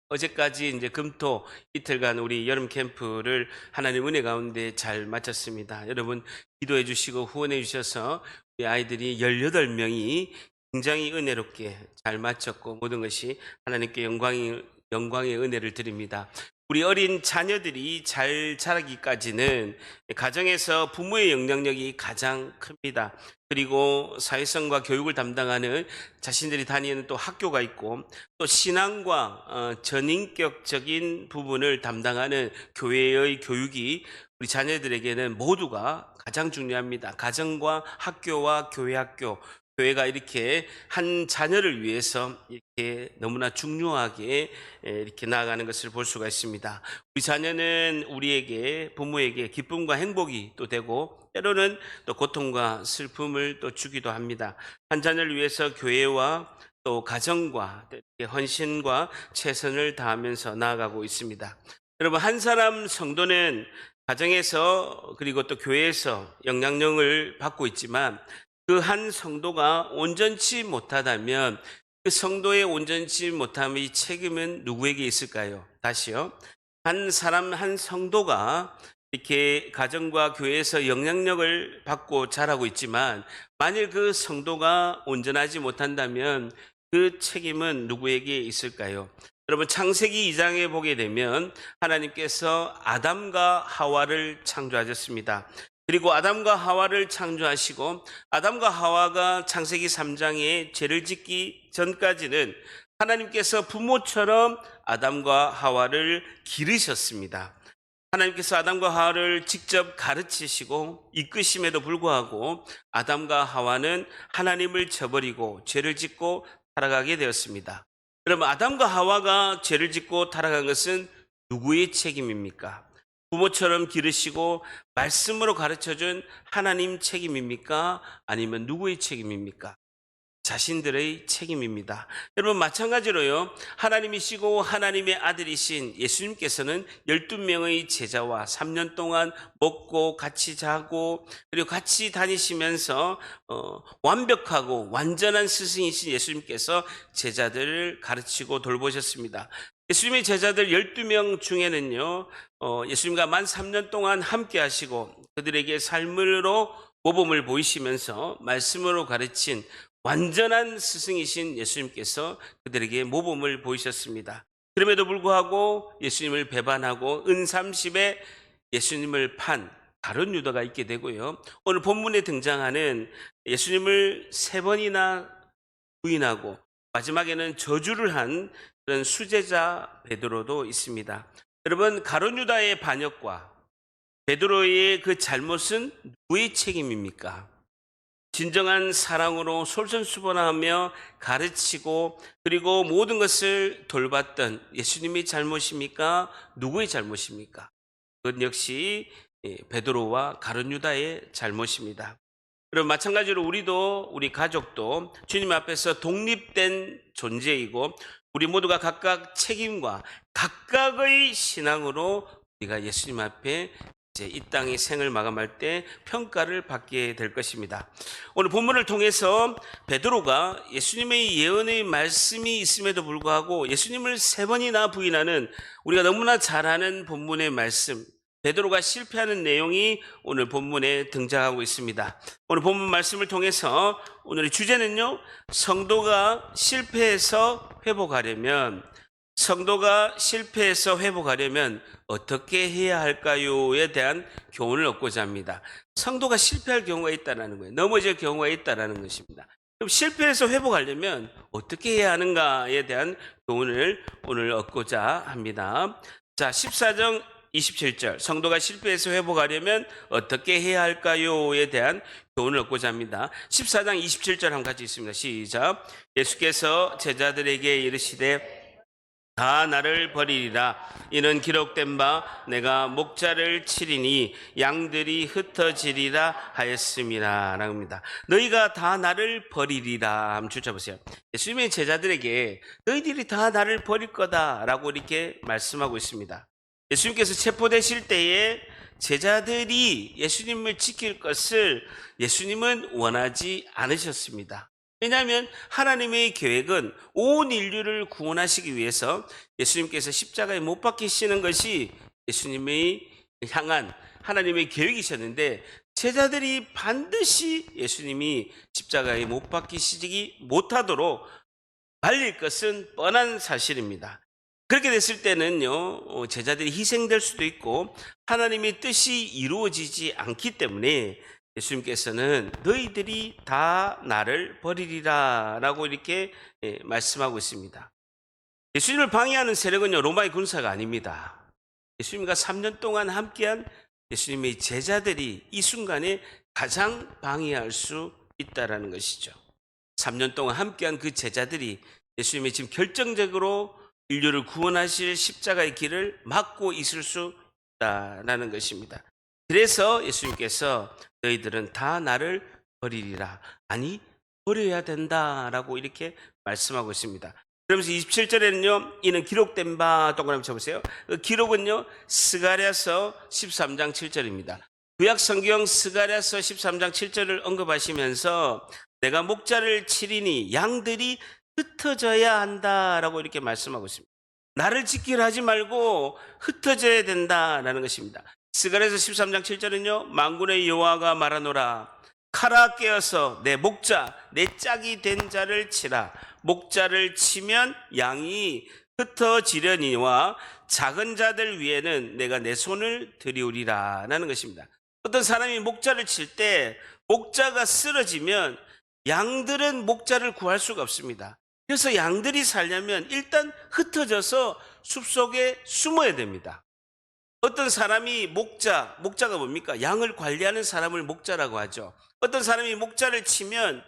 어제까지 이제 금토 이틀간 우리 여름 캠프를 하나님 은혜 가운데 잘 마쳤습니다. 여러분 기도해 주시고 후원해 주셔서 우리 아이들이 18명이 굉장히 은혜롭게 잘 마쳤고 모든 것이 하나님께 영광의 은혜를 드립니다. 우리 어린 자녀들이 잘 자라기까지는 가정에서 부모의 영향력이 가장 큽니다. 그리고 사회성과 교육을 담당하는 자신들이 다니는 또 학교가 있고 또 신앙과 전인격적인 부분을 담당하는 교회의 교육이 우리 자녀들에게는 모두가 가장 중요합니다. 가정과 학교와 교회 학교, 교회가 이렇게 한 자녀를 위해서 이렇게 너무나 중요하게 이렇게 나아가는 것을 볼 수가 있습니다. 우리 자녀는 우리에게 부모에게 기쁨과 행복이 또 되고 때로는 또 고통과 슬픔을 또 주기도 합니다. 한 자녀를 위해서 교회와 또 가정과 헌신과 최선을 다하면서 나아가고 있습니다. 여러분 한 사람 성도는 가정에서 그리고 또 교회에서 영향력을 받고 있지만 그 한 성도가 온전치 못하다면 그 성도의 온전치 못함의 책임은 누구에게 있을까요? 다시요. 한 사람 한 성도가 이렇게 가정과 교회에서 영향력을 받고 자라고 있지만 만일 그 성도가 온전하지 못한다면 그 책임은 누구에게 있을까요? 여러분 창세기 2장에 보게 되면 하나님께서 아담과 하와를 창조하셨습니다. 그리고 아담과 하와를 창조하시고 아담과 하와가 창세기 3장에 죄를 짓기 전까지는 하나님께서 부모처럼 아담과 하와를 기르셨습니다. 하나님께서 아담과 하와를 직접 가르치시고 이끄심에도 불구하고 아담과 하와는 하나님을 저버리고 죄를 짓고 타락하게 되었습니다. 여러분 아담과 하와가 죄를 짓고 타락한 것은 누구의 책임입니까? 부모처럼 기르시고 말씀으로 가르쳐준 하나님 책임입니까? 아니면 누구의 책임입니까? 자신들의 책임입니다. 여러분 마찬가지로요. 하나님이시고 하나님의 아들이신 예수님께서는 12명의 제자와 3년 동안 먹고 같이 자고 그리고 같이 다니시면서 완벽하고 완전한 스승이신 예수님께서 제자들을 가르치고 돌보셨습니다. 예수님의 제자들 12명 중에는요. 예수님과 만 3년 동안 함께 하시고 그들에게 삶으로 모범을 보이시면서 말씀으로 가르친 완전한 스승이신 예수님께서 그들에게 모범을 보이셨습니다. 그럼에도 불구하고 예수님을 배반하고 은30에 예수님을 판 가룟 유다가 있게 되고요. 오늘 본문에 등장하는 예수님을 3번이나 부인하고 마지막에는 저주를 한 그런 수제자 베드로도 있습니다. 여러분 가룟 유다의 반역과 베드로의 그 잘못은 누구의 책임입니까? 진정한 사랑으로 솔선수범하며 가르치고 그리고 모든 것을 돌봤던 예수님의 잘못입니까? 누구의 잘못입니까? 그건 역시 베드로와 가룟 유다의 잘못입니다. 그럼 마찬가지로 우리도 우리 가족도 주님 앞에서 독립된 존재이고 우리 모두가 각각 책임과 각각의 신앙으로 우리가 예수님 앞에 이제 이 땅의 생을 마감할 때 평가를 받게 될 것입니다. 오늘 본문을 통해서 베드로가 예수님의 예언의 말씀이 있음에도 불구하고 예수님을 3번이나 부인하는 우리가 너무나 잘 아는 본문의 말씀 베드로가 실패하는 내용이 오늘 본문에 등장하고 있습니다. 오늘 본문 말씀을 통해서 오늘의 주제는요. 성도가 실패해서 회복하려면 어떻게 해야 할까요에 대한 교훈을 얻고자 합니다. 성도가 실패할 경우가 있다는 거예요. 넘어질 경우가 있다는 것입니다. 그럼 실패해서 회복하려면 어떻게 해야 하는가에 대한 교훈을 오늘 얻고자 합니다. 자, 14장 27절 성도가 실패해서 회복하려면 어떻게 해야 할까요에 대한 교훈을 얻고자 합니다. 14장 27절 한번 같이 있습니다. 시작. 예수께서 제자들에게 이르시되 다 나를 버리리라. 이는 기록된 바 내가 목자를 치리니 양들이 흩어지리라 하였음이라 라고합니다. 너희가 다 나를 버리리라. 한번 줄여보세요. 예수님의 제자들에게 너희들이 다 나를 버릴 거다라고 이렇게 말씀하고 있습니다. 예수님께서 체포되실 때에 제자들이 예수님을 지킬 것을 예수님은 원하지 않으셨습니다. 왜냐하면 하나님의 계획은 온 인류를 구원하시기 위해서 예수님께서 십자가에 못 박히시는 것이 예수님의 향한 하나님의 계획이셨는데, 제자들이 반드시 예수님이 십자가에 못 박히시지 못하도록 말릴 것은 뻔한 사실입니다. 그렇게 됐을 때는요, 제자들이 희생될 수도 있고 하나님의 뜻이 이루어지지 않기 때문에 예수님께서는 너희들이 다 나를 버리리라 라고 이렇게 말씀하고 있습니다. 예수님을 방해하는 세력은요, 로마의 군사가 아닙니다. 예수님과 3년 동안 함께한 예수님의 제자들이 이 순간에 가장 방해할 수 있다라는 것이죠. 3년 동안 함께한 그 제자들이 예수님이 지금 결정적으로 인류를 구원하실 십자가의 길을 막고 있을 수 있다라는 것입니다. 그래서 예수님께서 너희들은 다 나를 버리리라, 아니 버려야 된다라고 이렇게 말씀하고 있습니다. 그러면서 27절에는요, 이는 기록된 바, 동그라미 쳐보세요. 그 기록은요, 스가랴서 13장 7절입니다. 구약 성경 스가랴서 13장 7절을 언급하시면서 내가 목자를 치리니 양들이 흩어져야 한다라고 이렇게 말씀하고 있습니다. 나를 지키라 하지 말고 흩어져야 된다라는 것입니다. 스가랴서 13장 7절은요, 만군의 여호와가 말하노라, 칼아 깨어서 내 목자, 내 짝이 된 자를 치라. 목자를 치면 양이 흩어지려니와 작은 자들 위에는 내가 내 손을 들이우리라 라는 것입니다. 어떤 사람이 목자를 칠 때 목자가 쓰러지면 양들은 목자를 구할 수가 없습니다. 그래서 양들이 살려면 일단 흩어져서 숲속에 숨어야 됩니다. 어떤 사람이 목자가 뭡니까? 양을 관리하는 사람을 목자라고 하죠. 어떤 사람이 목자를 치면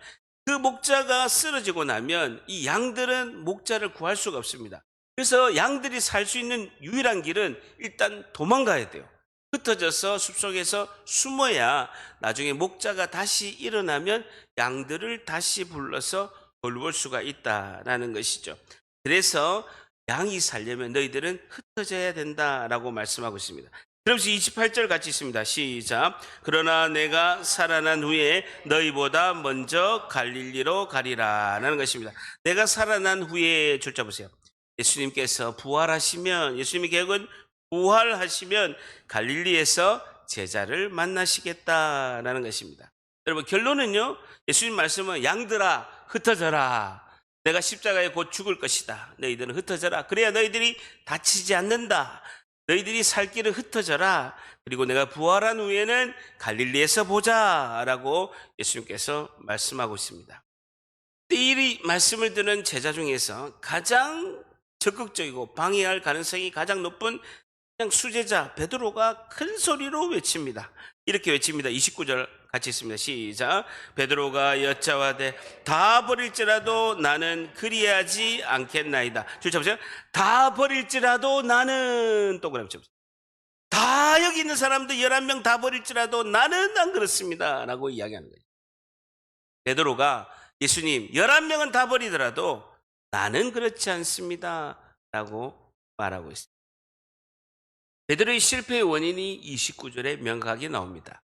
그 목자가 쓰러지고 나면 이 양들은 목자를 구할 수가 없습니다. 그래서 양들이 살 수 있는 유일한 길은 일단 도망가야 돼요. 흩어져서 숲속에서 숨어야 나중에 목자가 다시 일어나면 양들을 다시 불러서 돌볼 수가 있다라는 것이죠. 그래서 양이 살려면 너희들은 흩어져야 된다라고 말씀하고 있습니다. 그러면서 28절 같이 있습니다. 시작. 그러나 내가 살아난 후에 너희보다 먼저 갈릴리로 가리라 라는 것입니다. 내가 살아난 후에 줄자 보세요. 예수님께서 부활하시면, 예수님의 계획은 부활하시면 갈릴리에서 제자를 만나시겠다라는 것입니다. 여러분, 결론은요, 예수님 말씀은 양들아 흩어져라, 내가 십자가에 곧 죽을 것이다, 너희들은 흩어져라, 그래야 너희들이 다치지 않는다, 너희들이 살 길을 흩어져라, 그리고 내가 부활한 후에는 갈릴리에서 보자 라고 예수님께서 말씀하고 있습니다. 이 말씀을 듣는 제자 중에서 가장 적극적이고 방해할 가능성이 가장 높은 그냥 수제자 베드로가 큰 소리로 외칩니다. 이렇게 외칩니다. 29절 같이 있습니다. 시작. 베드로가 여짜와되 다 버릴지라도 나는 그리하지 않겠나이다. 줄 쳐보세요. 다 버릴지라도 나는, 동그라미 쳐보세요. 다 여기 있는 사람들 11명 다 버릴지라도 나는 안 그렇습니다 라고 이야기하는 거예요. 베드로가 예수님 11명은 다 버리더라도 나는 그렇지 않습니다 라고 말하고 있습니다. 베드로의 실패의 원인이 29절에 명확하게 나옵니다.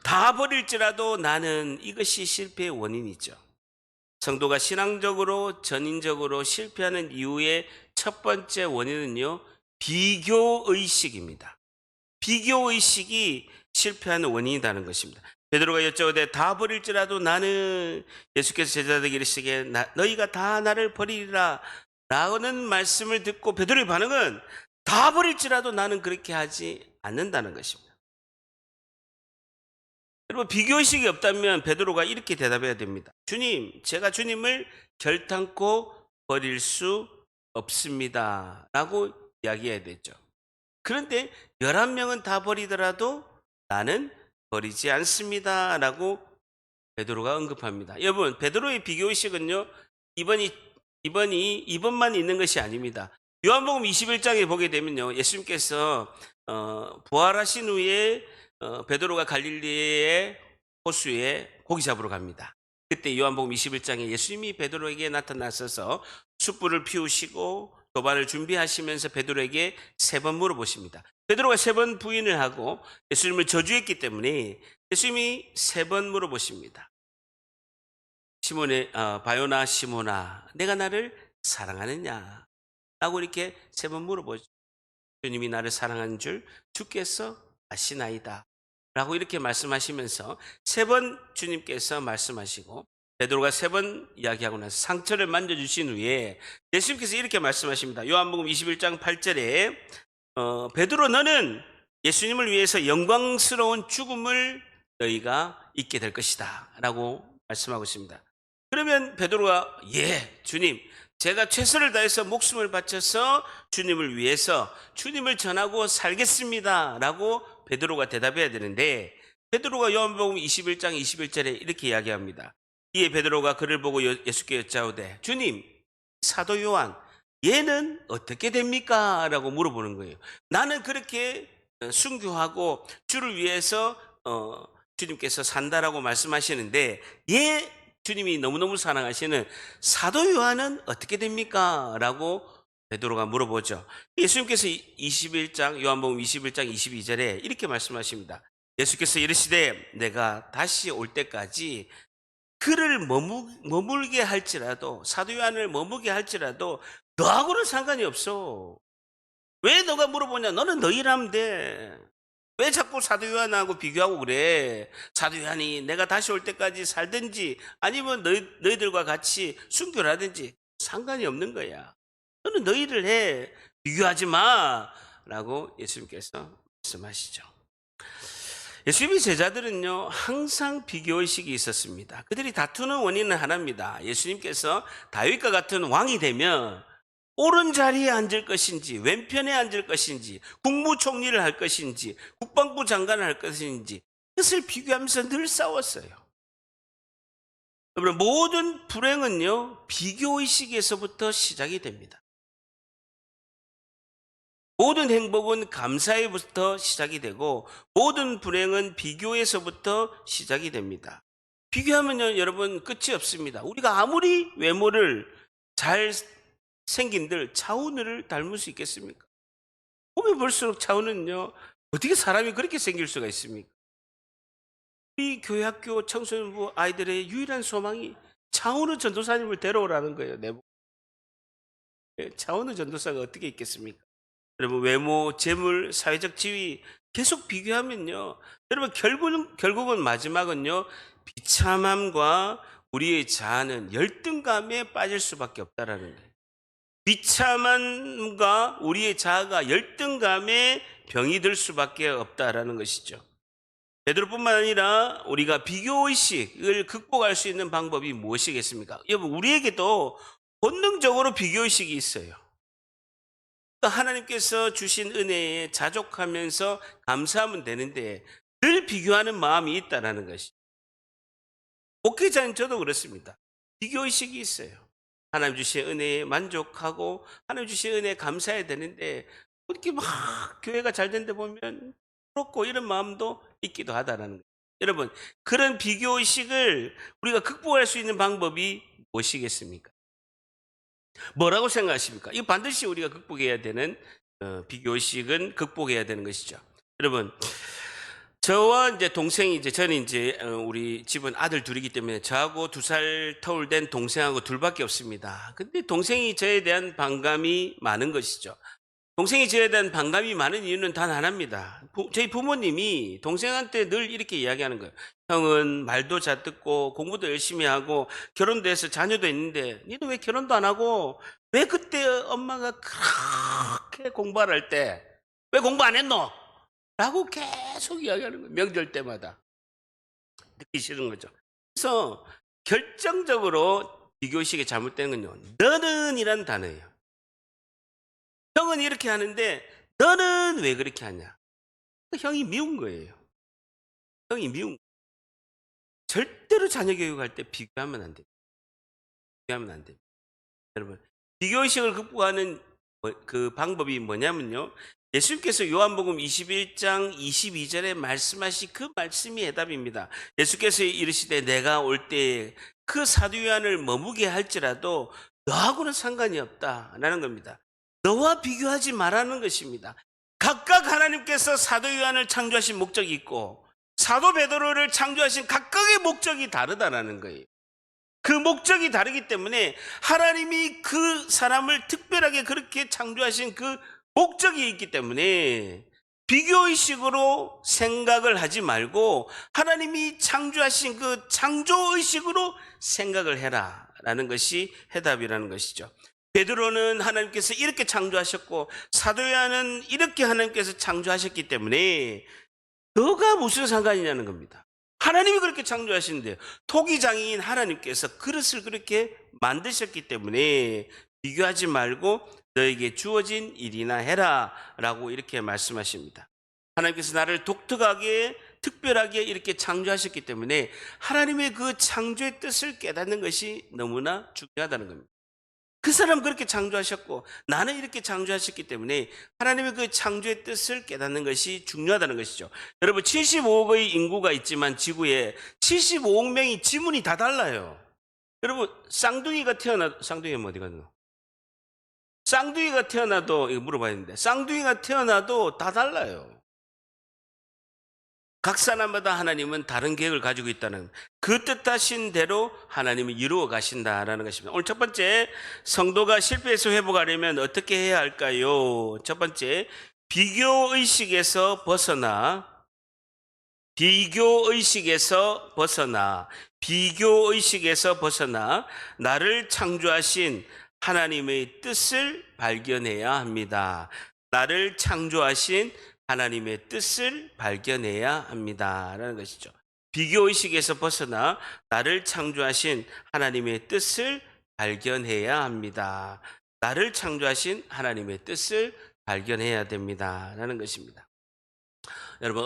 다 버릴지라도 나는, 이것이 실패의 원인이죠. 성도가 신앙적으로 전인적으로 실패하는 이유의 첫 번째 원인은요, 비교의식입니다. 비교의식이 실패하는 원인이라는 것입니다. 베드로가 여쭤오되 다 버릴지라도 나는, 예수께서 제자들에게 이르시기에 너희가 다 나를 버리리라 라는 말씀을 듣고 베드로의 반응은 다 버릴지라도 나는 그렇게 하지 않는다는 것입니다. 여러분, 비교의식이 없다면 베드로가 이렇게 대답해야 됩니다. 주님, 제가 주님을 결탄코 버릴 수 없습니다 라고 이야기해야 되죠. 그런데 11명은 다 버리더라도 나는 버리지 않습니다 라고 베드로가 언급합니다. 여러분, 베드로의 비교의식은요, 이번만 있는 것이 아닙니다. 요한복음 21장에 보게 되면요, 예수님께서 부활하신 후에 베드로가 갈릴리의 호수에 고기 잡으러 갑니다. 그때 요한복음 21장에 예수님이 베드로에게 나타나셔서 숯불을 피우시고 도반을 준비하시면서 베드로에게 3번 물어보십니다. 베드로가 3번 부인을 하고 예수님을 저주했기 때문에 예수님이 3번 물어보십니다. 바요나 시모나, 내가 나를 사랑하느냐? 라고 이렇게 세 번 물어보죠. 주님이 나를 사랑하는 줄 주께서 아시나이다. 라고 이렇게 말씀하시면서 세 번 주님께서 말씀하시고, 베드로가 세 번 이야기하고 나서 상처를 만져주신 후에 예수님께서 이렇게 말씀하십니다. 요한복음 21장 8절에 베드로, 너는 예수님을 위해서 영광스러운 죽음을 너희가 잊게 될 것이다 라고 말씀하고 있습니다. 그러면 베드로가, 예 주님, 제가 최선을 다해서 목숨을 바쳐서 주님을 위해서 주님을 전하고 살겠습니다 라고 베드로가 대답해야 되는데, 베드로가 요한복음 21장 21절에 이렇게 이야기합니다. 이에 베드로가 그를 보고 예수께 여짜오되, 주님, 사도 요한 얘는 어떻게 됩니까? 라고 물어보는 거예요. 나는 그렇게 순교하고 주를 위해서 주님께서 산다라고 말씀하시는데, 얘 주님이 너무너무 사랑하시는 사도 요한은 어떻게 됩니까? 라고 베드로가 물어보죠. 예수님께서 21장 요한복음 21장 22절에 이렇게 말씀하십니다. 예수께서 이르시되, 내가 다시 올 때까지 그를 머물게 할지라도, 사도 요한을 머물게 할지라도 너하고는 상관이 없어. 왜 너가 물어보냐? 너는 너 일하면 돼. 왜 자꾸 사도 요한하고 비교하고 그래? 사도 요한이 내가 다시 올 때까지 살든지 아니면 너희들과 같이 순교를 하든지 상관이 없는 거야. 너는 너 일을 해. 비교하지 마. 라고 예수님께서 말씀하시죠. 예수님의 제자들은요, 항상 비교의식이 있었습니다. 그들이 다투는 원인은 하나입니다. 예수님께서 다윗과 같은 왕이 되면 옳은 자리에 앉을 것인지, 왼편에 앉을 것인지, 국무총리를 할 것인지, 국방부 장관을 할 것인지, 그것을 비교하면서 늘 싸웠어요. 여러분, 모든 불행은요, 비교의식에서부터 시작이 됩니다. 모든 행복은 감사에부터 시작이 되고, 모든 불행은 비교에서부터 시작이 됩니다. 비교하면요, 여러분, 끝이 없습니다. 우리가 아무리 외모를 잘 생긴들 차은우를 닮을 수 있겠습니까? 보면 볼수록 차은우는요, 어떻게 사람이 그렇게 생길 수가 있습니까? 우리 교회 학교 청소년부 아이들의 유일한 소망이 차은우 전도사님을 데려오라는 거예요. 차은우 전도사가 어떻게 있겠습니까? 여러분, 외모, 재물, 사회적 지위 계속 비교하면요, 여러분, 결국은 마지막은요, 비참함과 우리의 자아는 열등감에 빠질 수밖에 없다라는 거예요. 비참함과 우리의 자아가 열등감에 병이 들 수밖에 없다라는 것이죠. 베드로뿐만 아니라 우리가 비교의식을 극복할 수 있는 방법이 무엇이겠습니까? 여러분, 우리에게도 본능적으로 비교의식이 있어요. 하나님께서 주신 은혜에 자족하면서 감사하면 되는데 늘 비교하는 마음이 있다는 것이, 목회자인 저도 그렇습니다. 비교의식이 있어요. 하나님 주신 은혜에 만족하고 하나님 주신 은혜에 감사해야 되는데 어떻게 막 교회가 잘 된데 보면 부럽고 이런 마음도 있기도 하다라는 거예요. 여러분, 그런 비교의식을 우리가 극복할 수 있는 방법이 무엇이겠습니까? 뭐라고 생각하십니까? 이거 반드시 우리가 극복해야 되는 비교의식은 극복해야 되는 것이죠. 여러분, 저와 이제 동생이 저는 우리 집은 아들 둘이기 때문에 저하고 2살 터울 된 동생하고 둘밖에 없습니다. 근데 동생이 저에 대한 반감이 많은 것이죠. 동생이 저에 대한 반감이 많은 이유는 단 하나입니다. 저희 부모님이 동생한테 늘 이렇게 이야기하는 거예요. 형은 말도 잘 듣고 공부도 열심히 하고 결혼도 해서 자녀도 있는데 니는 왜 결혼도 안 하고, 왜 그때 엄마가 그렇게 공부를 할 때 왜 공부 안 했노? 라고 계속 이야기하는 거예요. 명절 때마다. 듣기 싫은 거죠. 그래서 결정적으로 비교의식이 잘못된 건요, 너는 이란 단어예요. 형은 이렇게 하는데 너는 왜 그렇게 하냐? 형이 미운 거예요. 형이 미운 거예요. 절대로 자녀 교육할 때 비교하면 안 됩니다. 비교하면 안 됩니다. 여러분, 비교의식을 극복하는 그 방법이 뭐냐면요, 예수님께서 요한복음 21장 22절에 말씀하신 그 말씀이 해답입니다. 예수께서 이르시되, 내가 올 때에 그 사도 요한을 머무게 할지라도 너하고는 상관이 없다라는 겁니다. 너와 비교하지 말라는 것입니다. 각각 하나님께서 사도 요한을 창조하신 목적이 있고 사도 베드로를 창조하신 각각의 목적이 다르다라는 거예요. 그 목적이 다르기 때문에 하나님이 그 사람을 특별하게 그렇게 창조하신 그 목적이 있기 때문에 비교의식으로 생각을 하지 말고 하나님이 창조하신 그 창조의식으로 생각을 해라 라는 것이 해답이라는 것이죠. 베드로는 하나님께서 이렇게 창조하셨고 사도 요한은 이렇게 하나님께서 창조하셨기 때문에 너가 무슨 상관이냐는 겁니다. 하나님이 그렇게 창조하시는데요. 토기장인 하나님께서 그릇을 그렇게 만드셨기 때문에 비교하지 말고 너에게 주어진 일이나 해라 라고 이렇게 말씀하십니다. 하나님께서 나를 독특하게 특별하게 이렇게 창조하셨기 때문에 하나님의 그 창조의 뜻을 깨닫는 것이 너무나 중요하다는 겁니다. 그 사람 그렇게 창조하셨고 나는 이렇게 창조하셨기 때문에 하나님의 그 창조의 뜻을 깨닫는 것이 중요하다는 것이죠. 여러분 75억의 인구가 있지만 지구에 75억 명이 지문이 다 달라요. 여러분 쌍둥이가 어디 갔노? 쌍둥이가 태어나도 이거 물어봐야 되는데 쌍둥이가 태어나도 다 달라요. 각 사람마다 하나님은 다른 계획을 가지고 있다는 그 뜻하신 대로 하나님이 이루어 가신다라는 것입니다. 오늘 첫 번째, 성도가 실패해서 회복하려면 어떻게 해야 할까요? 첫 번째, 비교의식에서 벗어나 나를 창조하신 하나님의 뜻을 발견해야 합니다. 나를 창조하신 하나님의 뜻을 발견해야 합니다. 라는 것이죠. 비교의식에서 벗어나 나를 창조하신 하나님의 뜻을 발견해야 합니다. 나를 창조하신 하나님의 뜻을 발견해야 됩니다. 라는 것입니다. 여러분,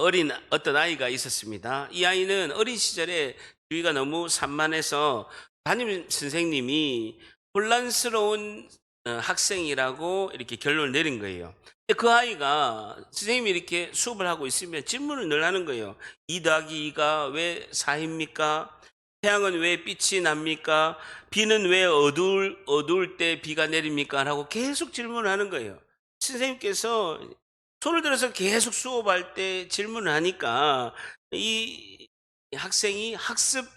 어떤 아이가 있었습니다. 이 아이는 어린 시절에 주의가 너무 산만해서 담임 선생님이 혼란스러운 학생이라고 이렇게 결론을 내린 거예요. 그 아이가 선생님이 이렇게 수업을 하고 있으면 질문을 늘 하는 거예요. 2 더하기 2가 왜 4입니까? 태양은 왜 빛이 납니까? 비는 왜 어두울 때 비가 내립니까? 라고 계속 질문을 하는 거예요. 선생님께서 손을 들어서 계속 수업할 때 질문을 하니까 이 학생이 학습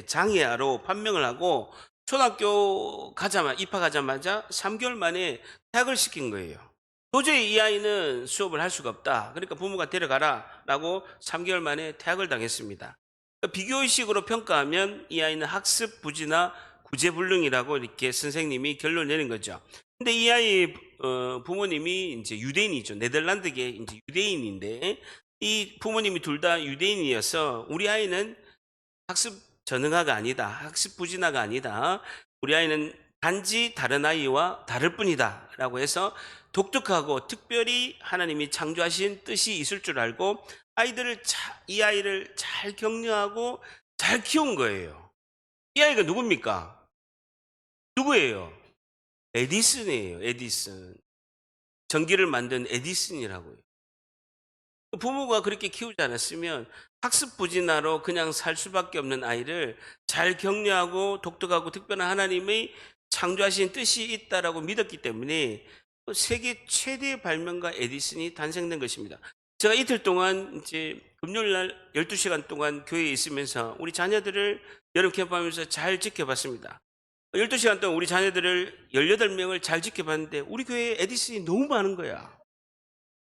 장애아로 판명을 하고 초등학교 입학하자마자 3개월 만에 퇴학을 시킨 거예요. 도저히 이 아이는 수업을 할 수가 없다. 그러니까 부모가 데려가라 라고 3개월 만에 퇴학을 당했습니다. 비교의식으로 평가하면 이 아이는 학습 부지나 구제불능이라고 이렇게 선생님이 결론을 내는 거죠. 근데 이 아이 부모님이 이제 유대인이죠. 네덜란드계 이제 유대인인데 이 부모님이 둘 다 유대인이어서 우리 아이는 학습 전능아가 아니다. 학습 부진아가 아니다. 우리 아이는 단지 다른 아이와 다를 뿐이다. 라고 해서 독특하고 특별히 하나님이 창조하신 뜻이 있을 줄 알고 이 아이를 잘 격려하고 잘 키운 거예요. 이 아이가 누굽니까? 누구예요? 에디슨이에요. 에디슨. 전기를 만든 에디슨이라고요. 부모가 그렇게 키우지 않았으면 학습 부진아로 그냥 살 수밖에 없는 아이를 잘 격려하고 독특하고 특별한 하나님의 창조하신 뜻이 있다라고 믿었기 때문에 세계 최대의 발명가 에디슨이 탄생된 것입니다. 제가 이틀 동안 이제 금요일 날 12시간 동안 교회에 있으면서 우리 자녀들을 여름 캠프하면서 잘 지켜봤습니다. 12시간 동안 우리 자녀들을 18명을 잘 지켜봤는데 우리 교회에 에디슨이 너무 많은 거야.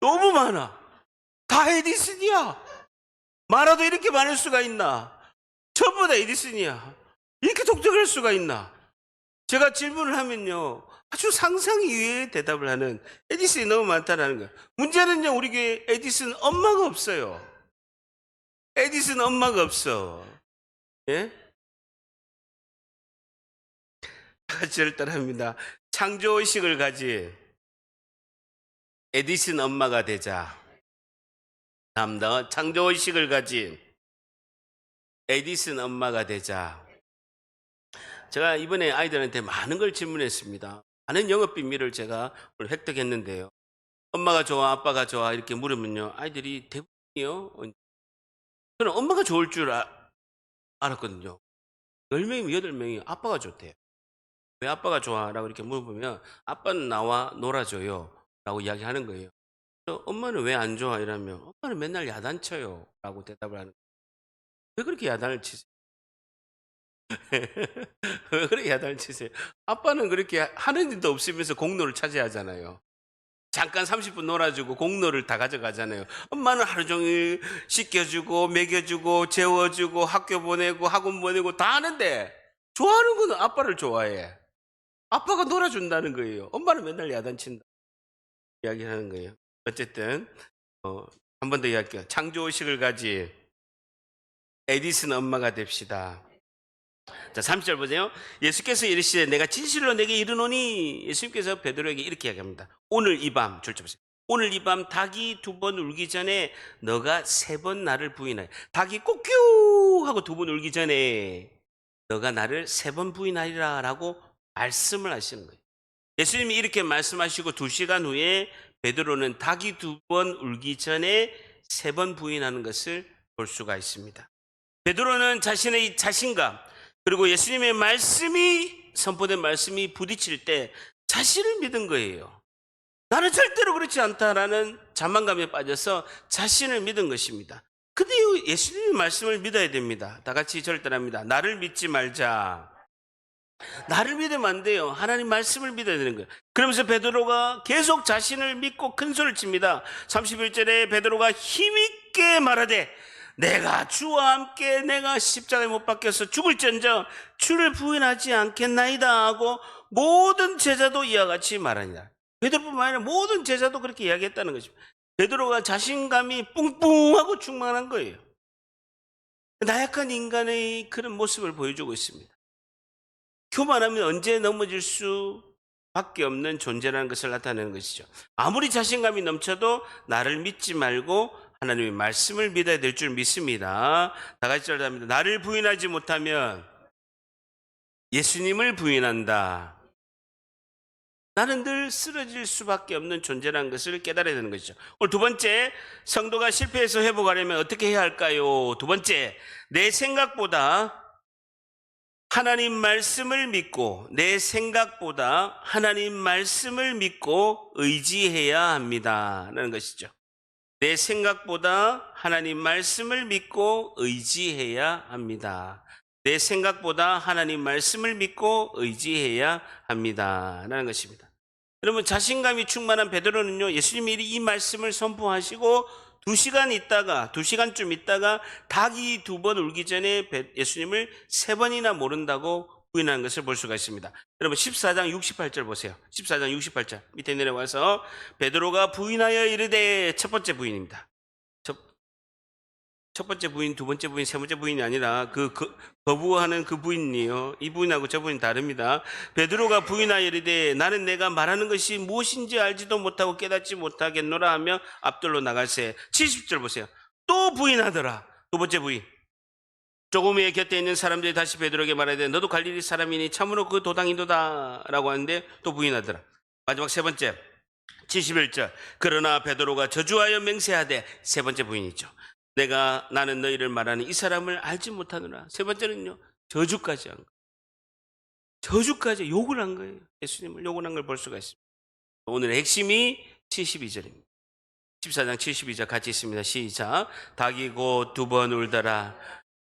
너무 많아. 다 에디슨이야. 많아도 이렇게 많을 수가 있나? 전부 다 에디슨이야. 이렇게 독특할 수가 있나? 제가 질문을 하면요. 아주 상상 이외의 대답을 하는 에디슨이 너무 많다는 거예요. 문제는요. 우리 교회에 에디슨 엄마가 없어요. 에디슨 엄마가 없어. 예? 저를 따라합니다. 창조의식을 가진 에디슨 엄마가 되자. 다음다 창조의식을 가진 에디슨 엄마가 되자. 제가 이번에 아이들한테 많은 걸 질문했습니다. 많은 영업 비밀을 제가 오늘 획득했는데요. 엄마가 좋아, 아빠가 좋아 이렇게 물으면요. 아이들이 대부분이요. 저는 엄마가 좋을 줄 알았거든요. 10명이면 8명이 아빠가 좋대요. 왜 아빠가 좋아? 라고 이렇게 물어보면 아빠는 나와 놀아줘요. 라고 이야기하는 거예요. 엄마는 왜 안 좋아? 이러면 엄마는 맨날 야단쳐요. 라고 대답을 하는 거예요. 왜 그렇게 야단을 치세요? 왜 그렇게 야단치세요? 아빠는 그렇게 하는 일도 없으면서 공로를 차지하잖아요. 잠깐 30분 놀아주고 공로를 다 가져가잖아요. 엄마는 하루 종일 씻겨주고 먹여주고 재워주고 학교 보내고 학원 보내고 다 하는데 좋아하는 거는 아빠를 좋아해. 아빠가 놀아준다는 거예요. 엄마는 맨날 야단친다 이야기하는 거예요. 어쨌든 어, 한 번 더 이야기할게요. 창조의식을 가진 에디슨 엄마가 됩시다. 자, 30절 보세요. 예수께서 이르시되 내가 진실로 내게 이르노니, 예수님께서 베드로에게 이렇게 이야기합니다. 오늘 이 밤, 줄쳐 보세요. 오늘 이 밤 닭이 2번 울기 전에 너가 3번 나를 부인하여. 닭이 꼬끼우 하고 2번 울기 전에 너가 나를 3번 부인하리라 라고 말씀을 하시는 거예요. 예수님이 이렇게 말씀하시고 2시간 후에 베드로는 닭이 2번 울기 전에 3번 부인하는 것을 볼 수가 있습니다. 베드로는 자신의 자신감, 그리고 예수님의 말씀이, 선포된 말씀이 부딪힐 때 자신을 믿은 거예요. 나는 절대로 그렇지 않다라는 자만감에 빠져서 자신을 믿은 것입니다. 근데 예수님의 말씀을 믿어야 됩니다. 다 같이 절대합니다. 나를 믿지 말자. 나를 믿으면 안 돼요. 하나님 말씀을 믿어야 되는 거예요. 그러면서 베드로가 계속 자신을 믿고 큰 소리를 칩니다. 31절에 베드로가 힘있게 말하되 내가 주와 함께 내가 십자가에 못 박혀서 죽을지언정 주를 부인하지 않겠나이다 하고 모든 제자도 이와 같이 말하니라. 베드로뿐만 아니라 모든 제자도 그렇게 이야기했다는 것입니다. 베드로가 자신감이 뿡뿡하고 충만한 거예요. 나약한 인간의 그런 모습을 보여주고 있습니다. 교만하면 언제 넘어질 수밖에 없는 존재라는 것을 나타내는 것이죠. 아무리 자신감이 넘쳐도 나를 믿지 말고 하나님의 말씀을 믿어야 될 줄 믿습니다. 다 같이 합니다. 나를 부인하지 못하면 예수님을 부인한다. 나는 늘 쓰러질 수밖에 없는 존재라는 것을 깨달아야 되는 것이죠. 오늘 두 번째, 성도가 실패해서 회복하려면 어떻게 해야 할까요? 두 번째, 내 생각보다 하나님 말씀을 믿고, 내 생각보다 하나님 말씀을 믿고 의지해야 합니다 라는 것이죠. 내 생각보다 하나님 말씀을 믿고 의지해야 합니다. 내 생각보다 하나님 말씀을 믿고 의지해야 합니다 라는 것입니다. 여러분, 자신감이 충만한 베드로는요, 예수님이 이 말씀을 선포하시고 2시간쯤 있다가 닭이 2번 울기 전에 예수님을 3번이나 모른다고 부인하는 것을 볼 수가 있습니다. 여러분, 14장 68절 보세요. 14장 68절 밑에 내려와서 베드로가 부인하여 이르되, 첫 번째 부인입니다. 첫 번째 부인, 두 번째 부인, 세 번째 부인이 아니라 거부하는 그 부인이에요. 이 부인하고 저 부인이 다릅니다. 베드로가 부인하여 이르되 나는 내가 말하는 것이 무엇인지 알지도 못하고 깨닫지 못하겠노라 하며 앞돌로 나갈새. 70절 보세요. 또 부인하더라. 두 번째 부인. 조금 후에 곁에 있는 사람들이 다시 베드로에게 말하되 너도 갈릴리 사람이니 참으로 그 도당이도다 라고 하는데 또 부인하더라. 마지막 세 번째 71절. 그러나 베드로가 저주하여 맹세하되, 세 번째 부인이죠. 나는 너희를 말하는 이 사람을 알지 못하노라. 세 번째는요, 저주까지 한 거예요. 저주까지 욕을 한 거예요. 예수님을 욕을 한 걸 볼 수가 있습니다. 오늘의 핵심이 72절입니다. 14장 72절 같이 있습니다. 시작. 닭이 곧 2번 울더라.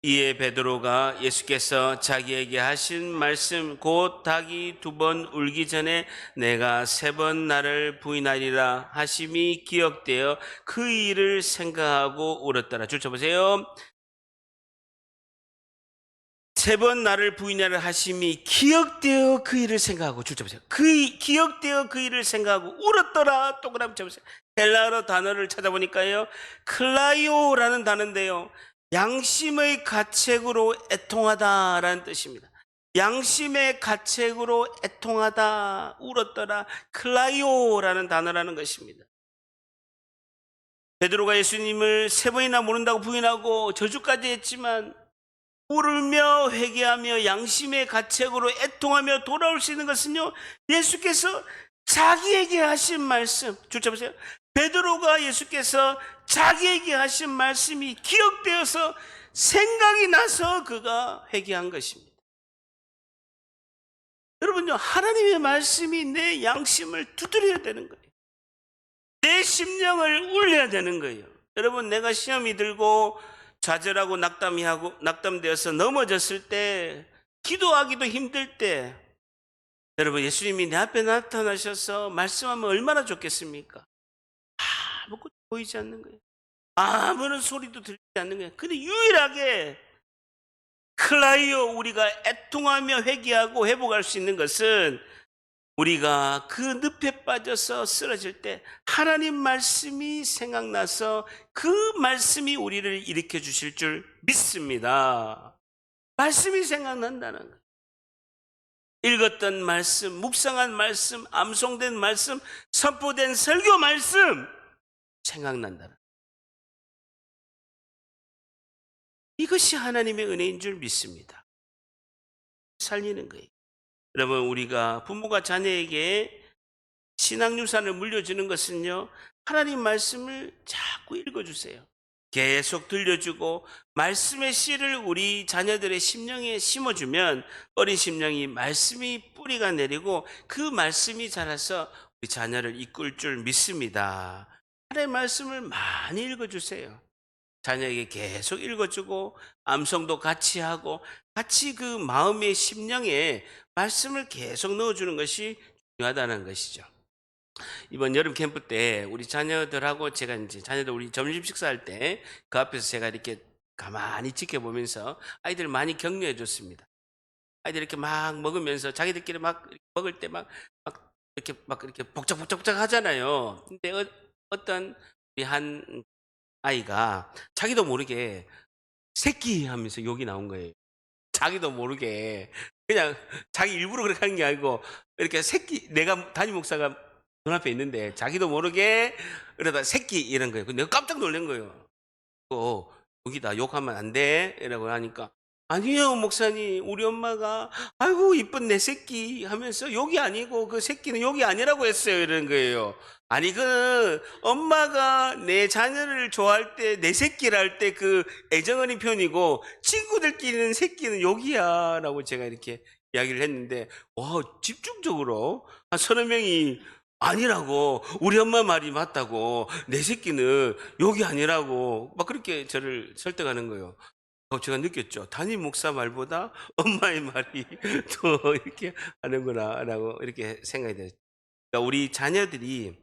이에 베드로가 예수께서 자기에게 하신 말씀, 곧 닭이 2번 울기 전에 내가 3번 나를 부인하리라 하심이 기억되어 그 일을 생각하고 울었더라. 줄 쳐보세요. 3번 나를 부인하리라 하심이 기억되어 그 일을 생각하고, 줄 쳐보세요. 기억되어 그 일을 생각하고 울었더라. 동그라미 쳐보세요. 헬라어 단어를 찾아보니까요, 클라이오라는 단어인데요, 양심의 가책으로 애통하다라는 뜻입니다. 양심의 가책으로 애통하다, 울었더라, 클라이오라는 단어라는 것입니다. 베드로가 예수님을 3번이나 모른다고 부인하고 저주까지 했지만 울며 회개하며 양심의 가책으로 애통하며 돌아올 수 있는 것은요, 예수께서 자기에게 하신 말씀, 줄쳐보세요. 베드로가 예수께서 자기에게 하신 말씀이 기억되어서 생각이 나서 그가 회개한 것입니다. 여러분요, 하나님의 말씀이 내 양심을 두드려야 되는 거예요. 내 심령을 울려야 되는 거예요. 여러분, 내가 시험이 들고 좌절하고 낙담되어서 넘어졌을 때 기도하기도 힘들 때 여러분 예수님이 내 앞에 나타나셔서 말씀하면 얼마나 좋겠습니까? 아무것도 보이지 않는 거예요. 아무런 소리도 들리지 않는 거예요. 근데 유일하게 클라이어 우리가 애통하며 회개하고 회복할 수 있는 것은 우리가 그 늪에 빠져서 쓰러질 때 하나님 말씀이 생각나서 그 말씀이 우리를 일으켜 주실 줄 믿습니다. 말씀이 생각난다는 거예요. 읽었던 말씀, 묵상한 말씀, 암송된 말씀, 선포된 설교 말씀 생각난다는 거예요. 이것이 하나님의 은혜인 줄 믿습니다. 살리는 거예요. 여러분 우리가 부모가 자녀에게 신앙유산을 물려주는 것은요, 하나님 말씀을 자꾸 읽어주세요. 계속 들려주고 말씀의 씨를 우리 자녀들의 심령에 심어주면 어린 심령이 말씀이 뿌리가 내리고 그 말씀이 자라서 우리 자녀를 이끌 줄 믿습니다. 하나님의 말씀을 많이 읽어주세요. 자녀에게 계속 읽어주고 암송도 같이 하고 같이 그 마음의 심령에 말씀을 계속 넣어주는 것이 중요하다는 것이죠. 이번 여름 캠프 때 우리 자녀들하고 제가 이제 자녀들 우리 점심 식사할 때 그 앞에서 제가 이렇게 가만히 지켜보면서 아이들 많이 격려해 줬습니다. 아이들 이렇게 막 먹으면서 자기들끼리 막 먹을 때 막 이렇게 복작복작 하잖아요. 근데 어떤 우리 한 아이가 자기도 모르게 새끼 하면서 욕이 나온 거예요. 자기도 모르게 그냥 자기 일부러 그렇게 하는 게 아니고 이렇게 새끼, 내가 담임 목사가 눈앞에 있는데 자기도 모르게 이러다 새끼 이런 거예요. 근데 내가 깜짝 놀란 거예요. 여기다 욕하면 안 돼 이라고 하니까 아니에요 목사님, 우리 엄마가 아이고 이쁜 내 새끼 하면서 욕이 아니고 그 새끼는 욕이 아니라고 했어요 이러는 거예요. 아니 그 엄마가 내 자녀를 좋아할 때 내 새끼를 할 때 그 애정어린 표현이고 친구들끼리는 새끼는 욕이야 라고 제가 이렇게 이야기를 했는데 와 집중적으로 한 30명이 아니라고, 우리 엄마 말이 맞다고, 내 새끼는 욕이 아니라고 막 그렇게 저를 설득하는 거예요. 제가 느꼈죠. 담임 목사 말보다 엄마의 말이 더 이렇게 하는구나 라고 이렇게 생각이 됐죠. 그러니까 우리 자녀들이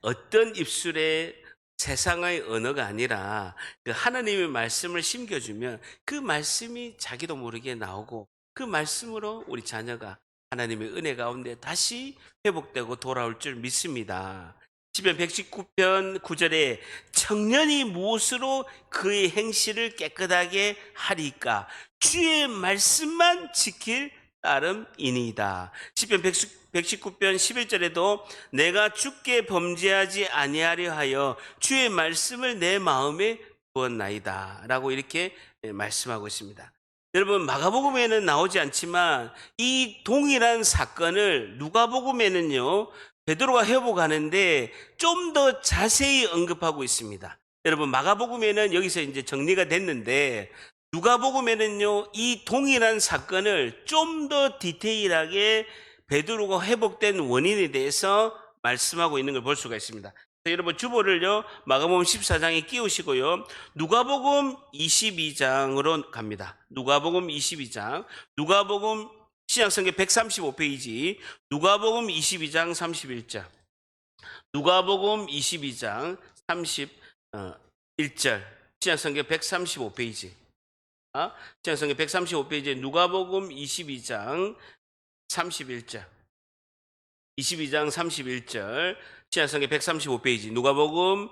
어떤 입술에 세상의 언어가 아니라 그 하나님의 말씀을 심겨주면 그 말씀이 자기도 모르게 나오고 그 말씀으로 우리 자녀가 하나님의 은혜 가운데 다시 회복되고 돌아올 줄 믿습니다. 시편 119편 9절에 청년이 무엇으로 그의 행실을 깨끗하게 하리까? 주의 말씀만 지킬 따름이니이다. 시편 119편 11절에도 내가 주께 범죄하지 아니하려 하여 주의 말씀을 내 마음에 두었나이다 라고 이렇게 말씀하고 있습니다. 여러분 마가복음에는 나오지 않지만 이 동일한 사건을 누가복음에는요 베드로가 회복하는데 좀 더 자세히 언급하고 있습니다. 여러분 마가복음에는 여기서 이제 정리가 됐는데 누가복음에는요 이 동일한 사건을 좀 더 디테일하게 베드로가 회복된 원인에 대해서 말씀하고 있는 걸 볼 수가 있습니다. 여러분 주보를요 마가복음 14장에 끼우시고요 누가복음 22장으로 갑니다. 누가복음 22장, 누가복음 신약성경 135페이지, 누가복음 22장 31절, 누가복음 22장 31절, 신약성경 135페이지, 신약성경 135페이지에 누가복음 22장 31절, 22장 31절, 신약성경 135페이지, 누가복음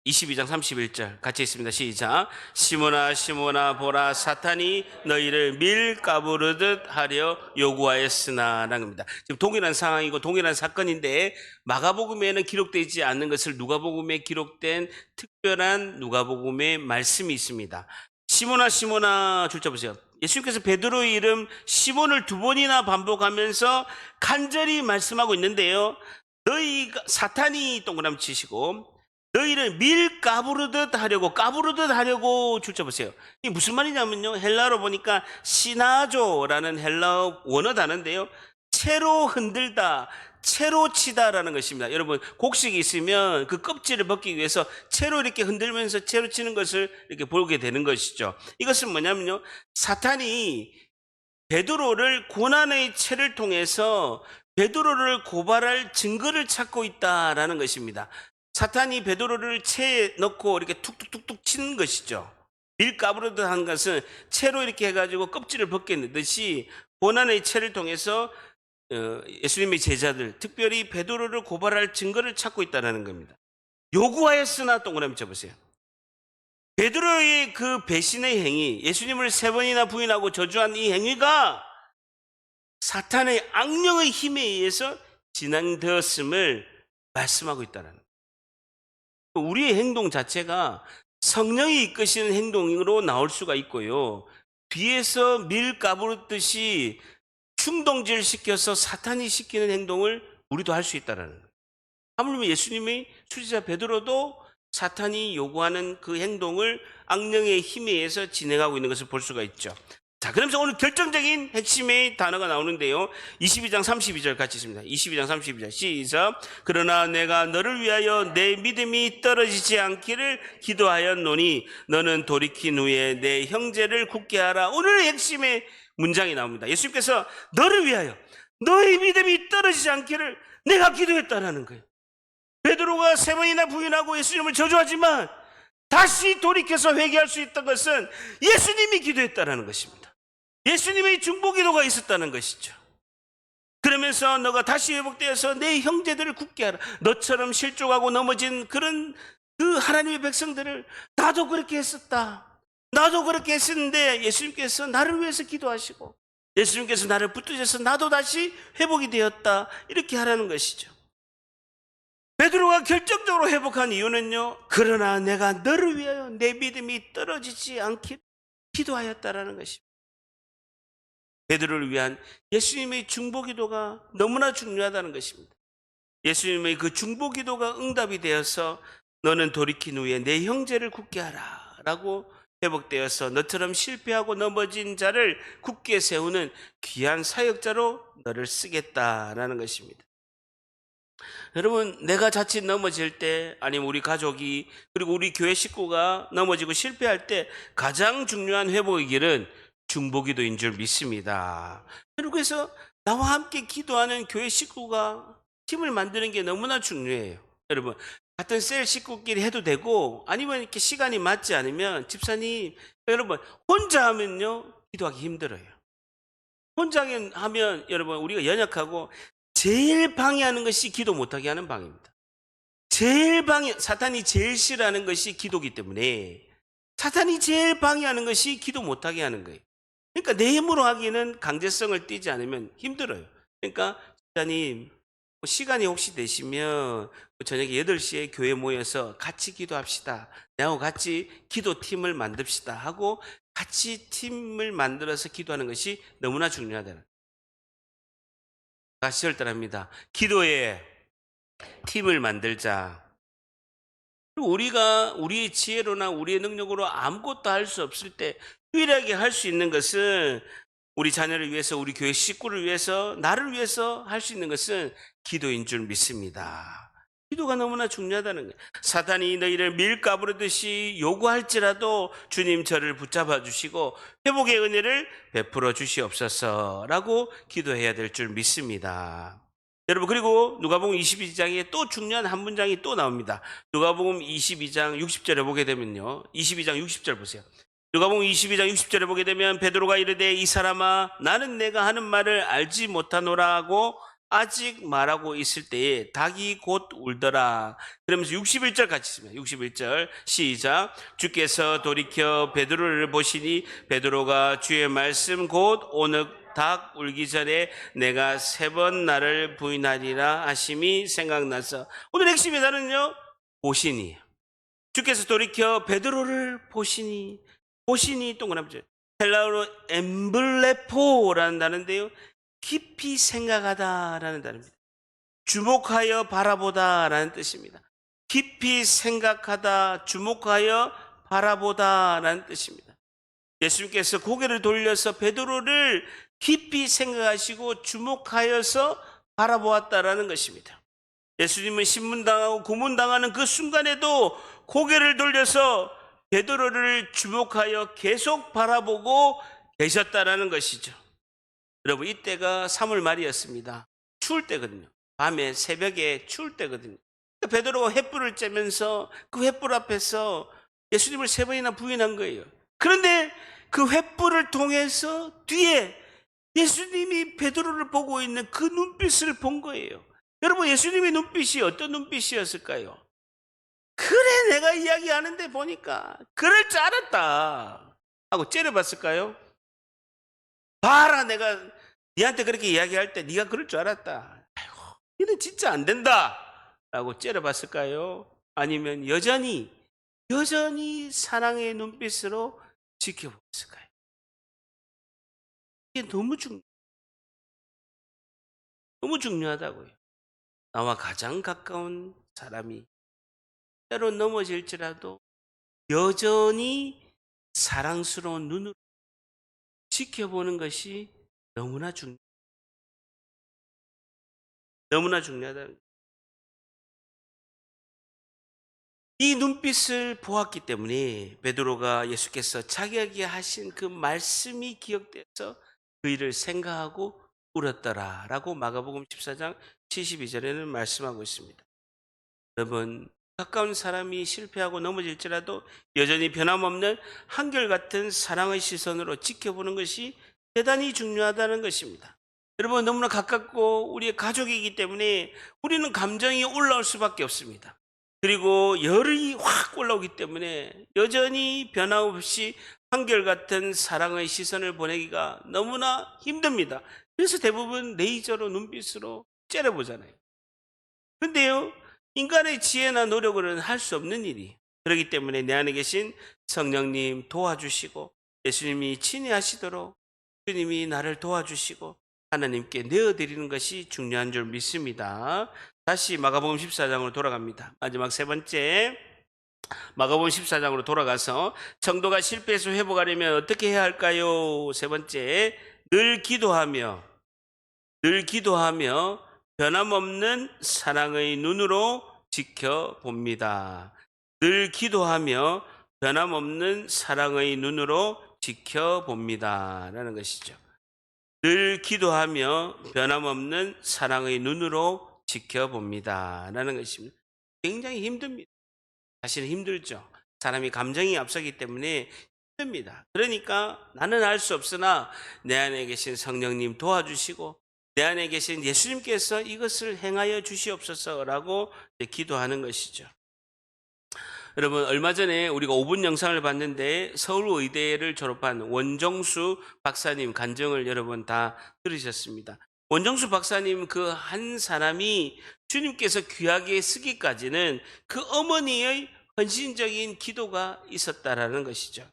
22장 31절 같이 있습니다. 시작. 시몬아 시몬아 보라 사탄이 너희를 밀가부르듯 하려 요구하였으나 라는 겁니다. 지금 동일한 상황이고 동일한 사건인데 마가복음에는 기록되지 않는 것을 누가복음에 기록된 특별한 누가복음의 말씀이 있습니다. 시몬아 시몬아 줄자 보세요. 예수님께서 베드로의 이름 시몬을 2번이나 반복하면서 간절히 말씀하고 있는데요. 너희가 사탄이 동그라미 치시고 너희를 밀가부르듯 하려고 줄자 보세요. 이게 무슨 말이냐면요. 헬라어로 보니까 시나조라는 헬라어 원어 단어인데요. 채로 흔들다, 채로 치다라는 것입니다. 여러분 곡식이 있으면 그 껍질을 벗기 위해서 채로 이렇게 흔들면서 채로 치는 것을 이렇게 보게 되는 것이죠. 이것은 뭐냐면요. 사탄이 베드로를 고난의 채를 통해서 베드로를 고발할 증거를 찾고 있다라는 것입니다. 사탄이 베드로를 채에 넣고 이렇게 툭툭툭툭 치는 것이죠. 밀가부르듯 한 것은 채로 이렇게 해가지고 껍질을 벗겨내듯이 고난의 채를 통해서 예수님의 제자들, 특별히 베드로를 고발할 증거를 찾고 있다는 겁니다. 요구하였으나 동그라미 쳐보세요. 베드로의 그 배신의 행위, 예수님을 3번이나 부인하고 저주한 이 행위가 사탄의 악령의 힘에 의해서 진행되었음을 말씀하고 있다는 거예요. 우리의 행동 자체가 성령이 이끄시는 행동으로 나올 수가 있고요. 뒤에서 밀 까부르듯이 충동질 시켜서 사탄이 시키는 행동을 우리도 할 수 있다는 거예요. 하물며 예수님의 수지자 베드로도 사탄이 요구하는 그 행동을 악령의 힘에 의해서 진행하고 있는 것을 볼 수가 있죠. 자, 그러면서 오늘 결정적인 핵심의 단어가 나오는데요. 22장 32절 같이 있습니다. 22장 32절 시작. 그러나 내가 너를 위하여 내 믿음이 떨어지지 않기를 기도하였노니 너는 돌이킨 후에 내 형제를 굳게 하라. 오늘의 핵심의 문장이 나옵니다. 예수님께서 너를 위하여 너의 믿음이 떨어지지 않기를 내가 기도했다라는 거예요. 베드로가 3번이나 부인하고 예수님을 저주하지만 다시 돌이켜서 회개할 수 있던 것은 예수님이 기도했다라는 것입니다. 예수님의 중보기도가 있었다는 것이죠. 그러면서 너가 다시 회복되어서 내 형제들을 굳게 하라. 너처럼 실족하고 넘어진 그런 그 하나님의 백성들을 나도 그렇게 했었다. 나도 그렇게 했었는데 예수님께서 나를 위해서 기도하시고 예수님께서 나를 붙드셔서 나도 다시 회복이 되었다. 이렇게 하라는 것이죠. 베드로가 결정적으로 회복한 이유는요. 그러나 내가 너를 위하여 내 믿음이 떨어지지 않게 기도하였다라는 것입니다. 베드로를 위한 예수님의 중보기도가 너무나 중요하다는 것입니다. 예수님의 그 중보기도가 응답이 되어서 너는 돌이킨 후에 내 형제를 굳게 하라 라고 회복되어서 너처럼 실패하고 넘어진 자를 굳게 세우는 귀한 사역자로 너를 쓰겠다라는 것입니다. 여러분, 내가 자칫 넘어질 때 아니면 우리 가족이 그리고 우리 교회 식구가 넘어지고 실패할 때 가장 중요한 회복의 길은 중보기도인 줄 믿습니다. 그래서 나와 함께 기도하는 교회 식구가 팀을 만드는 게 너무나 중요해요. 여러분, 같은 셀 식구끼리 해도 되고 아니면 이렇게 시간이 맞지 않으면 집사님, 여러분 혼자 하면요 기도하기 힘들어요. 혼자 하면 여러분 우리가 연약하고 제일 방해하는 것이 기도 못하게 하는 방해입니다. 사탄이 제일 싫어하는 것이 기도기 때문에 사탄이 제일 방해하는 것이 기도 못하게 하는 거예요. 그러니까 내 힘으로 하기에는 강제성을 띠지 않으면 힘들어요. 그러니까 집사님 시간이 혹시 되시면 저녁에 8시에 교회 모여서 같이 기도합시다. 나하고 같이 기도팀을 만듭시다 하고 같이 팀을 만들어서 기도하는 것이 너무나 중요하다는. 다시 절단합니다. 기도에 팀을 만들자. 그리고 우리가 우리의 지혜로나 우리의 능력으로 아무것도 할 수 없을 때 유일하게 할 수 있는 것은 우리 자녀를 위해서 우리 교회 식구를 위해서 나를 위해서 할 수 있는 것은 기도인 줄 믿습니다. 기도가 너무나 중요하다는 거예요. 사탄이 너희를 밀가부르듯이 요구할지라도 주님 저를 붙잡아 주시고 회복의 은혜를 베풀어 주시옵소서라고 기도해야 될 줄 믿습니다. 여러분, 그리고 누가복음 22장에 또 중요한 한 문장이 또 나옵니다. 누가복음 22장 60절에 보게 되면요. 22장 60절 보세요. 누가복음 22장 60절에 보게 되면 베드로가 이르되 이 사람아 나는 내가 하는 말을 알지 못하노라 하고 아직 말하고 있을 때에 닭이 곧 울더라. 그러면서 61절 같이 있습니다. 61절 시작. 주께서 돌이켜 베드로를 보시니 베드로가 주의 말씀 곧 오늘 닭 울기 전에 내가 3번 나를 부인하리라 하심이 생각나서 오늘 핵심의 단어는요 보시니. 주께서 돌이켜 베드로를 보시니 동그라미 헬라어로 엠블레포라는 단어인데요 깊이 생각하다라는 단어입니다. 주목하여 바라보다라는 뜻입니다. 깊이 생각하다, 주목하여 바라보다라는 뜻입니다. 예수님께서 고개를 돌려서 베드로를 깊이 생각하시고 주목하여서 바라보았다라는 것입니다. 예수님은 신문당하고 고문당하는 그 순간에도 고개를 돌려서 베드로를 주목하여 계속 바라보고 계셨다라는 것이죠. 여러분, 이때가 3월 말이었습니다. 추울 때거든요. 밤에 새벽에 추울 때거든요. 베드로가 횃불을 쬐면서 그 횃불 앞에서 예수님을 3번이나 부인한 거예요. 그런데 그 횃불을 통해서 뒤에 예수님이 베드로를 보고 있는 그 눈빛을 본 거예요. 여러분, 예수님의 눈빛이 어떤 눈빛이었을까요? 그래, 내가 이야기하는데 보니까 그럴 줄 알았다 하고 째려봤을까요? 봐라, 내가 니한테 그렇게 이야기할 때 네가 그럴 줄 알았다. 아이고, 니는 진짜 안 된다 라고 째려봤을까요? 아니면 여전히 사랑의 눈빛으로 지켜보았을까요? 이게 너무 중요하다고요. 나와 가장 가까운 사람이 때로 넘어질지라도 여전히 사랑스러운 눈으로 지켜보는 것이 너무나 중요하다. 이 눈빛을 보았기 때문에 베드로가 예수께서 자기에게 하신 그 말씀이 기억돼서 그 일을 생각하고 울었더라라고 마가복음 14장 72절에는 말씀하고 있습니다. 여러분, 가까운 사람이 실패하고 넘어질지라도 여전히 변함없는 한결같은 사랑의 시선으로 지켜보는 것이 대단히 중요하다는 것입니다. 여러분, 너무나 가깝고 우리의 가족이기 때문에 우리는 감정이 올라올 수밖에 없습니다. 그리고 열이 확 올라오기 때문에 여전히 변함없이 한결같은 사랑의 시선을 보내기가 너무나 힘듭니다. 그래서 대부분 레이저로 눈빛으로 째려보잖아요. 근데요, 인간의 지혜나 노력으로는 할 수 없는 일이. 그렇기 때문에 내 안에 계신 성령님 도와주시고 예수님이 친히 하시도록 주님이 나를 도와주시고 하나님께 내어드리는 것이 중요한 줄 믿습니다. 다시 마가복음 14장으로 돌아갑니다. 마지막 세 번째, 마가복음 14장으로 돌아가서 성도가 실패해서 회복하려면 어떻게 해야 할까요? 세 번째, 늘 기도하며 변함없는 사랑의 눈으로 지켜봅니다. 늘 기도하며 변함없는 사랑의 눈으로 지켜봅니다. 라는 것이죠. 늘 기도하며 변함없는 사랑의 눈으로 지켜봅니다. 라는 것입니다. 굉장히 힘듭니다. 사실은 힘들죠. 사람이 감정이 앞서기 때문에 힘듭니다. 그러니까 나는 알 수 없으나 내 안에 계신 성령님 도와주시고 내 안에 계신 예수님께서 이것을 행하여 주시옵소서라고 기도하는 것이죠. 여러분, 얼마 전에 우리가 5분 영상을 봤는데 서울의대를 졸업한 원정수 박사님 간증을 여러분 다 들으셨습니다. 원정수 박사님 그 한 사람이 주님께서 귀하게 쓰기까지는 그 어머니의 헌신적인 기도가 있었다라는 것이죠.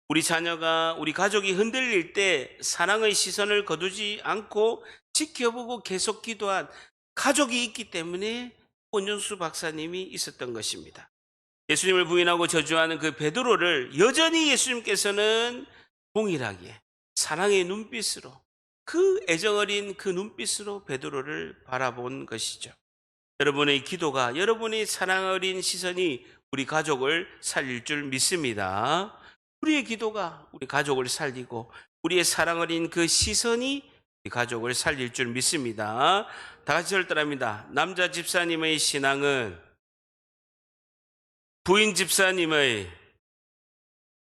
우리 자녀가, 우리 가족이 흔들릴 때 사랑의 시선을 거두지 않고 지켜보고 계속 기도한 가족이 있기 때문에 원정수 박사님이 있었던 것입니다. 예수님을 부인하고 저주하는 그 베드로를 여전히 예수님께서는 동일하게 사랑의 눈빛으로, 그 애정어린 그 눈빛으로 베드로를 바라본 것이죠. 여러분의 기도가, 여러분의 사랑어린 시선이 우리 가족을 살릴 줄 믿습니다. 우리의 기도가 우리 가족을 살리고 우리의 사랑어린 그 시선이 우리 가족을 살릴 줄 믿습니다. 다 같이 절대합니다. 남자 집사님의 신앙은 부인 집사님의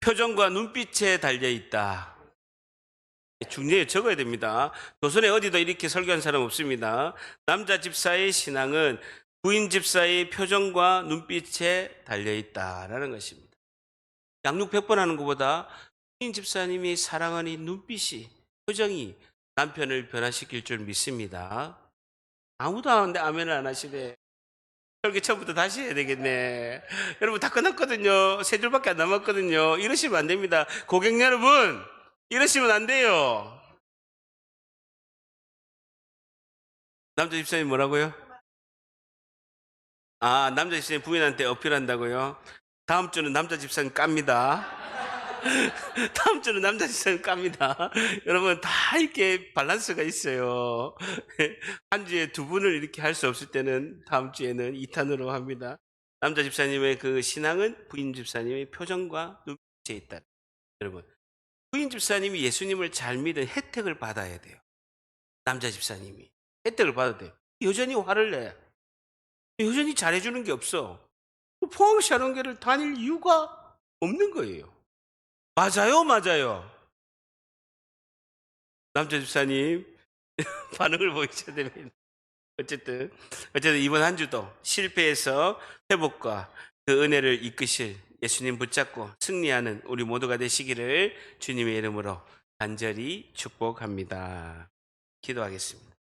표정과 눈빛에 달려 있다. 중요해, 적어야 됩니다. 조선에 어디도 이렇게 설교한 사람 없습니다. 남자 집사의 신앙은 부인 집사의 표정과 눈빛에 달려 있다라는 것입니다. 양육 100번 하는 것보다 부인 집사님이 사랑하는 눈빛이, 표정이 남편을 변화시킬 줄 믿습니다. 아무도 하는데 아멘을 안 하시네. 설교 처음부터 다시 해야 되겠네. 여러분, 다 끝났거든요. 3줄밖에 안 남았거든요. 이러시면 안 됩니다. 고객 여러분, 이러시면 안 돼요. 남자 집사님 뭐라고요? 아, 남자 집사님 부인한테 어필한다고요? 다음 주는 남자 집사님 깝니다. 다음 주는 남자 집사님 깝니다. 여러분, 다 이렇게 밸런스가 있어요. 한 주에 2분을 이렇게 할 수 없을 때는 다음 주에는 2탄으로 합니다. 남자 집사님의 그 신앙은 부인 집사님의 표정과 눈빛에 있다. 여러분, 부인 집사님이 예수님을 잘 믿은 혜택을 받아야 돼요. 남자 집사님이 혜택을 받아도 돼요. 여전히 화를 내. 여전히 잘해주는 게 없어. 포항 샤론교를 다닐 이유가 없는 거예요. 맞아요, 맞아요. 남자 집사님 반응을 보이셔야 됩니다. 어쨌든 이번 한 주도 실패해서 회복과 그 은혜를 이끄실 예수님 붙잡고 승리하는 우리 모두가 되시기를 주님의 이름으로 간절히 축복합니다. 기도하겠습니다.